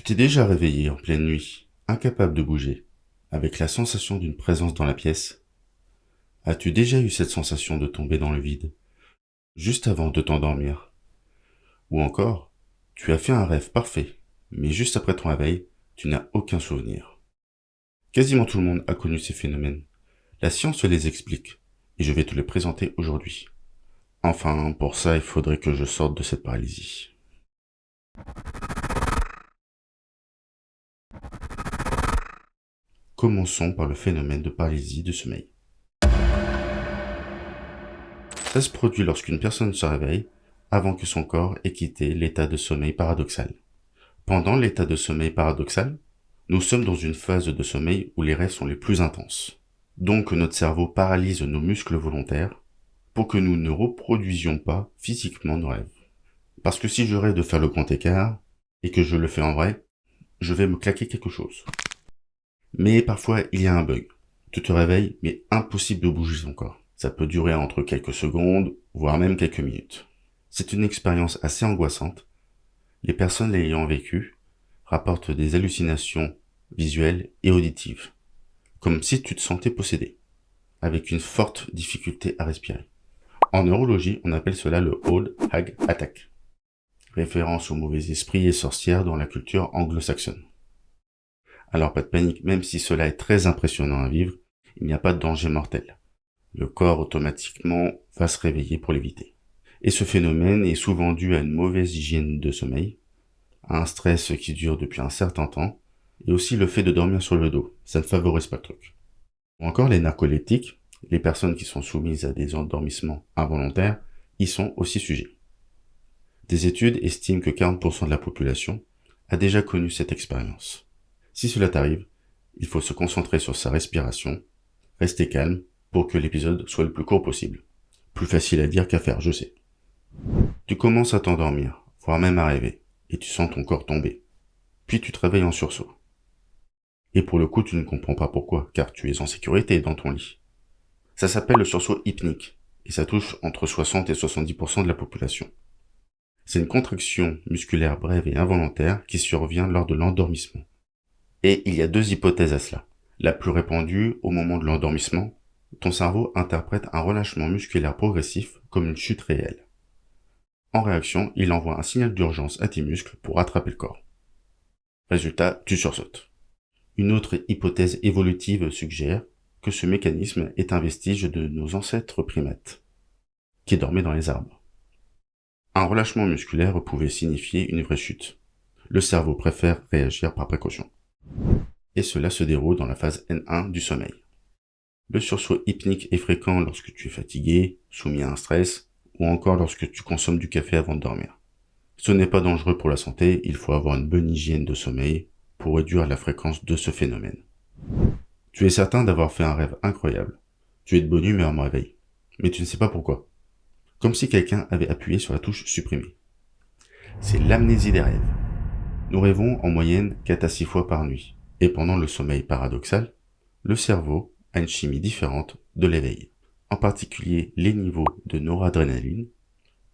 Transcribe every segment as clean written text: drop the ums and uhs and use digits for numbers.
Tu t'es déjà réveillé en pleine nuit, incapable de bouger, avec la sensation d'une présence dans la pièce? As-tu déjà eu cette sensation de tomber dans le vide, juste avant de t'endormir? Ou encore, tu as fait un rêve parfait, mais juste après ton réveil, tu n'as aucun souvenir. Quasiment tout le monde a connu ces phénomènes. La science les explique, et je vais te les présenter aujourd'hui. Enfin, pour ça, il faudrait que je sorte de cette paralysie. Commençons par le phénomène de paralysie du sommeil. Ça se produit lorsqu'une personne se réveille avant que son corps ait quitté l'état de sommeil paradoxal. Pendant l'état de sommeil paradoxal, nous sommes dans une phase de sommeil où les rêves sont les plus intenses. Donc notre cerveau paralyse nos muscles volontaires pour que nous ne reproduisions pas physiquement nos rêves. Parce que si je rêve de faire le grand écart et que je le fais en vrai, je vais me claquer quelque chose. Mais parfois il y a un bug. Tu te réveilles, mais impossible de bouger ton corps. Ça peut durer entre quelques secondes, voire même quelques minutes. C'est une expérience assez angoissante. Les personnes l'ayant vécu rapportent des hallucinations visuelles et auditives, comme si tu te sentais possédé, avec une forte difficulté à respirer. En neurologie, on appelle cela le Old Hag Attack, référence aux mauvais esprits et sorcières dans la culture anglo-saxonne. Alors pas de panique, même si cela est très impressionnant à vivre, il n'y a pas de danger mortel. Le corps automatiquement va se réveiller pour l'éviter. Et ce phénomène est souvent dû à une mauvaise hygiène de sommeil, à un stress qui dure depuis un certain temps, et aussi le fait de dormir sur le dos, ça ne favorise pas le truc. Ou encore les narcoleptiques, les personnes qui sont soumises à des endormissements involontaires, y sont aussi sujets. Des études estiment que 40% de la population a déjà connu cette expérience. Si cela t'arrive, il faut se concentrer sur sa respiration, rester calme pour que l'épisode soit le plus court possible. Plus facile à dire qu'à faire, je sais. Tu commences à t'endormir, voire même à rêver, et tu sens ton corps tomber. Puis tu te réveilles en sursaut. Et pour le coup, tu ne comprends pas pourquoi, car tu es en sécurité dans ton lit. Ça s'appelle le sursaut hypnique, et ça touche entre 60 et 70% de la population. C'est une contraction musculaire brève et involontaire qui survient lors de l'endormissement. Et il y a deux hypothèses à cela. La plus répandue, au moment de l'endormissement, ton cerveau interprète un relâchement musculaire progressif comme une chute réelle. En réaction, il envoie un signal d'urgence à tes muscles pour rattraper le corps. Résultat, tu sursautes. Une autre hypothèse évolutive suggère que ce mécanisme est un vestige de nos ancêtres primates, qui dormaient dans les arbres. Un relâchement musculaire pouvait signifier une vraie chute. Le cerveau préfère réagir par précaution. Et cela se déroule dans la phase N1 du sommeil. Le sursaut hypnique est fréquent lorsque tu es fatigué, soumis à un stress, ou encore lorsque tu consommes du café avant de dormir. Ce n'est pas dangereux pour la santé, il faut avoir une bonne hygiène de sommeil pour réduire la fréquence de ce phénomène. Tu es certain d'avoir fait un rêve incroyable. Tu es de bonne humeur au réveil, mais tu ne sais pas pourquoi. Comme si quelqu'un avait appuyé sur la touche supprimer. C'est l'amnésie des rêves. Nous rêvons en moyenne 4 à 6 fois par nuit, et pendant le sommeil paradoxal, le cerveau a une chimie différente de l'éveil. En particulier les niveaux de noradrénaline,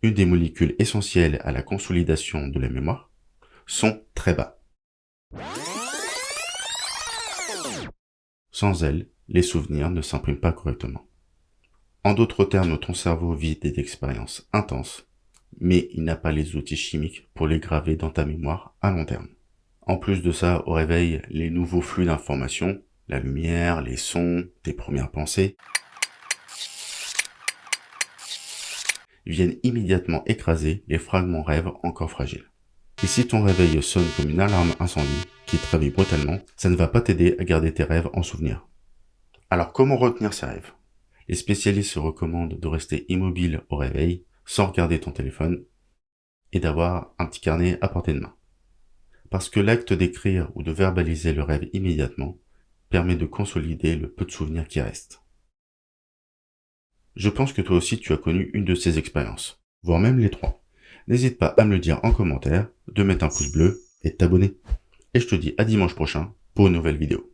une des molécules essentielles à la consolidation de la mémoire, sont très bas. Sans elles, les souvenirs ne s'impriment pas correctement. En d'autres termes, ton cerveau vit des expériences intenses, mais il n'a pas les outils chimiques pour les graver dans ta mémoire à long terme. En plus de ça, au réveil, les nouveaux flux d'informations, la lumière, les sons, tes premières pensées, viennent immédiatement écraser les fragments rêves encore fragiles. Et si ton réveil sonne comme une alarme incendie qui te réveille brutalement, ça ne va pas t'aider à garder tes rêves en souvenir. Alors comment retenir ces rêves? Les spécialistes se recommandent de rester immobile au réveil, sans regarder ton téléphone, et d'avoir un petit carnet à portée de main. Parce que l'acte d'écrire ou de verbaliser le rêve immédiatement permet de consolider le peu de souvenirs qui restent. Je pense que toi aussi tu as connu une de ces expériences, voire même les trois. N'hésite pas à me le dire en commentaire, de mettre un pouce bleu et de t'abonner. Et je te dis à dimanche prochain pour une nouvelle vidéo.